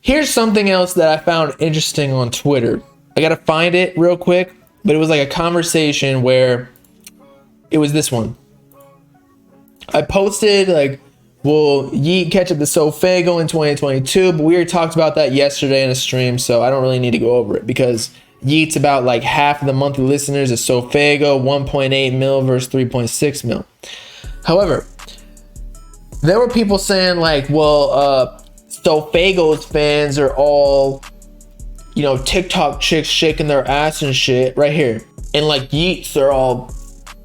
Here's something else that I found interesting on Twitter. I gotta find it real quick, but it was like a conversation where it was this one. I posted like, will Yeet catch up to Sofago in 2022? But we already talked about that yesterday in a stream, so I don't really need to go over it because Yeet's about like half of the monthly listeners of Sofago, 1.8 mil versus 3.6 mil. However, there were people saying like, well, Sofago's fans are all, you know, TikTok chicks shaking their ass and shit right here. And like Yeets are all,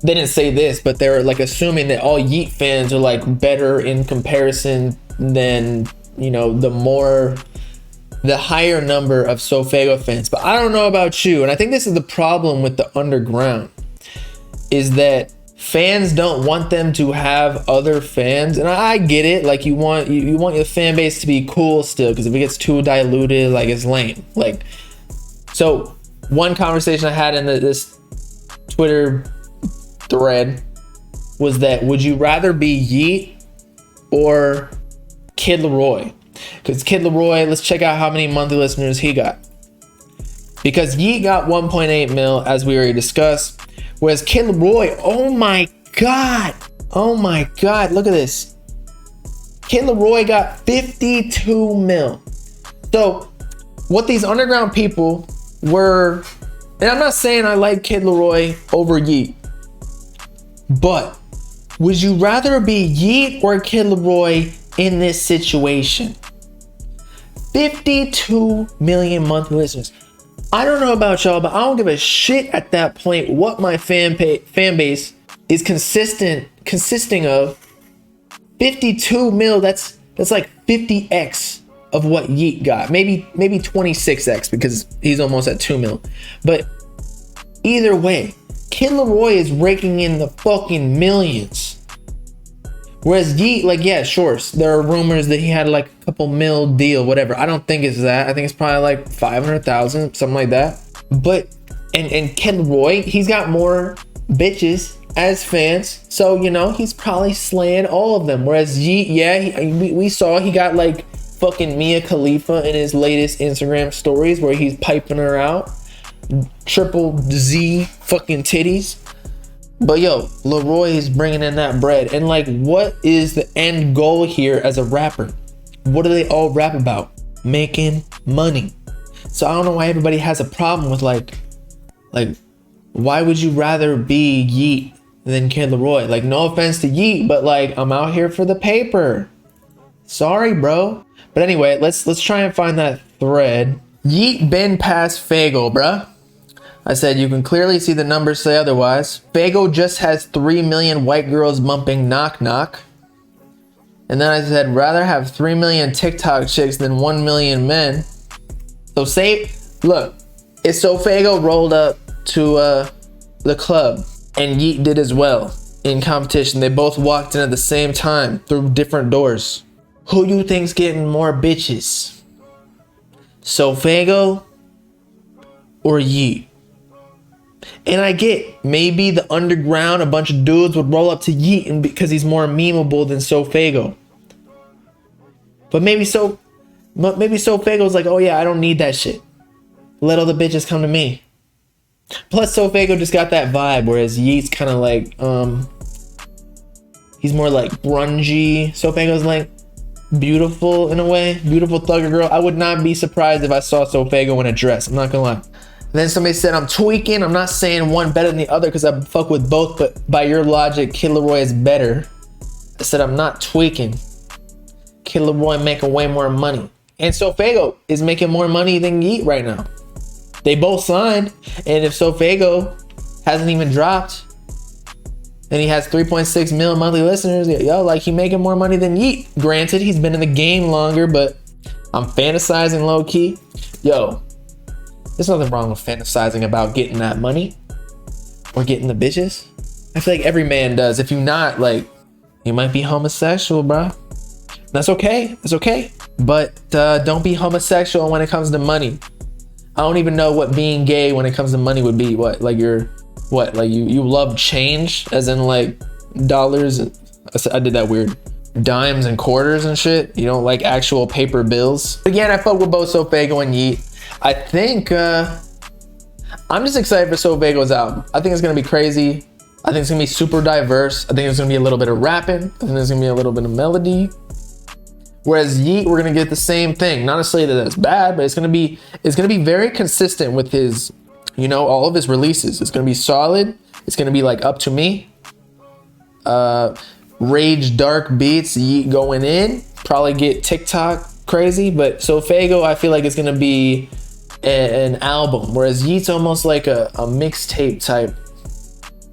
they didn't say this, but they were like assuming that all Yeet fans are like better in comparison than, you know, the higher number of Sofago fans. But I don't know about you. And I think this is the problem with the underground is that fans don't want them to have other fans. And I get it. Like you want your fan base to be cool still, because if it gets too diluted, like it's lame. Like, so one conversation I had in this Twitter thread was that, would you rather be Yeet or Kid Laroi? Because Kid Laroi, let's check out how many monthly listeners he got. Because Yeet got 1.8 mil, as we already discussed. Whereas Kid Laroi, oh my God, look at this. Kid Laroi got 52 mil. So what these underground people were, and I'm not saying I like Kid Laroi over Yeet, but would you rather be Yeet or Kid Laroi in this situation? 52 million monthly listeners. I don't know about y'all, but I don't give a shit at that point what my fan base is consisting of. 52 mil, that's like 50x of what Yeet got. Maybe 26x because he's almost at 2 mil. But either way, Kid Laroi is raking in the fucking millions. Whereas Yeet, like, yeah, sure, there are rumors that he had like a couple mil deal, whatever. I don't think it's that. I think it's probably like 500,000, something like that. But, and Kid Laroi, he's got more bitches as fans. So, you know, he's probably slaying all of them. Whereas Yeet, yeah, we saw he got like fucking Mia Khalifa in his latest Instagram stories where he's piping her out. Triple Z fucking titties. But yo, Laroi is bringing in that bread. And like, what is the end goal here as a rapper? What do they all rap about? Making money. So I don't know why everybody has a problem with like, why would you rather be Yeet than Kid Laroi? Like, no offense to Yeet, but like, I'm out here for the paper. Sorry, bro. But anyway, let's try and find that thread. Yeet been past Fago, bruh. I said, you can clearly see the numbers say otherwise. Fago just has 3 million white girls bumping knock knock. And then I said, rather have 3 million TikTok chicks than 1 million men. So say, look, if Sofago rolled up to the club and Yeet did as well in competition, they both walked in at the same time through different doors. Who you think's getting more bitches? Sofago or Yeet? And I get, maybe the underground, a bunch of dudes would roll up to Yeet and because he's more memeable than Sofago. But maybe Sofago's like, oh yeah, I don't need that shit. Let all the bitches come to me. Plus Sofago just got that vibe, whereas Yeet's kind of like, he's more like grungy. Sofago's like beautiful in a way, beautiful thugger girl. I would not be surprised if I saw Sofago in a dress. I'm not gonna lie. Then somebody said I'm tweaking. I'm not saying one better than the other because I fuck with both, but by your logic, Kid Laroi is better. I said I'm not tweaking. Kid Laroi making way more money. And Sofago is making more money than Yeet right now. They both signed. And if Sofago hasn't even dropped, and he has 3.6 mil monthly listeners, yo, like he making more money than Yeet. Granted, he's been in the game longer, but I'm fantasizing low key. Yo, there's nothing wrong with fantasizing about getting that money or getting the bitches. I feel like every man does. If you're not, like, you might be homosexual, bro. That's okay. It's okay. But don't be homosexual when it comes to money. I don't even know what being gay when it comes to money would be. What? Like you're, what? Like you love change as in like dollars? I did that weird. dimes and quarters and shit. You don't like actual paper bills. Again, I fuck with both Sofago and Yeat. I think I'm just excited for Sofago's album. I think it's gonna be crazy. I think it's gonna be super diverse. I think there's gonna be a little bit of rapping. I think there's gonna be a little bit of melody. Whereas Yeat, we're gonna get the same thing. Not necessarily that it's bad, but it's gonna be very consistent with his, you know, all of his releases. It's gonna be solid. It's gonna be like Up to Me, rage dark beats, Yeat going in. Probably get TikTok crazy, but Sofago, I feel like it's gonna be an album. Whereas Yeat's almost like a mixtape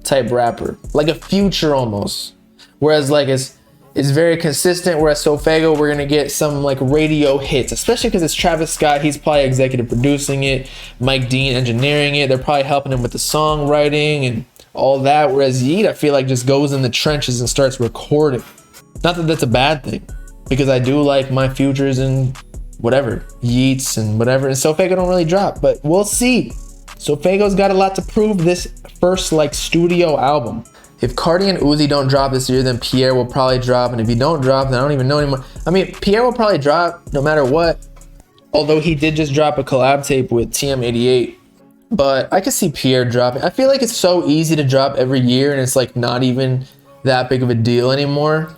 type rapper, like a Future almost. Whereas like it's very consistent, whereas Sofago, we're gonna get some like radio hits, especially because it's Travis Scott. He's probably executive producing it, Mike Dean engineering it. They're probably helping him with the songwriting and all that. Whereas Yeat, I feel like just goes in the trenches and starts recording. Not that that's a bad thing, because I do like my Futures and whatever, Yeats and whatever. And Sofago don't really drop, but we'll see. Sofago's got a lot to prove this first like studio album. If Cardi and Uzi don't drop this year, then Pierre will probably drop. And if he don't drop, then I don't even know anymore. I mean, Pierre will probably drop no matter what. Although he did just drop a collab tape with TM88. But I could see Pierre dropping. I feel like it's so easy to drop every year and it's like not even that big of a deal anymore.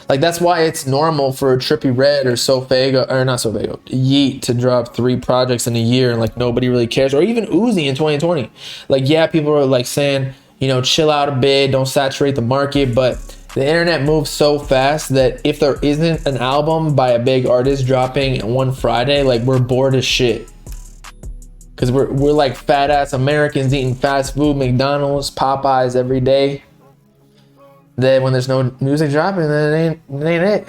Like that's why it's normal for Trippie Redd or Sofago, or not Sofago, Yeat to drop 3 projects in a year and like nobody really cares. Or even Uzi in 2020. Like yeah, people are like saying, you know, chill out a bit, don't saturate the market, but the internet moves so fast that if there isn't an album by a big artist dropping one Friday, like we're bored as shit. Cause we're like fat ass Americans eating fast food, McDonald's, Popeyes every day. Then when there's no music dropping, then it ain't it.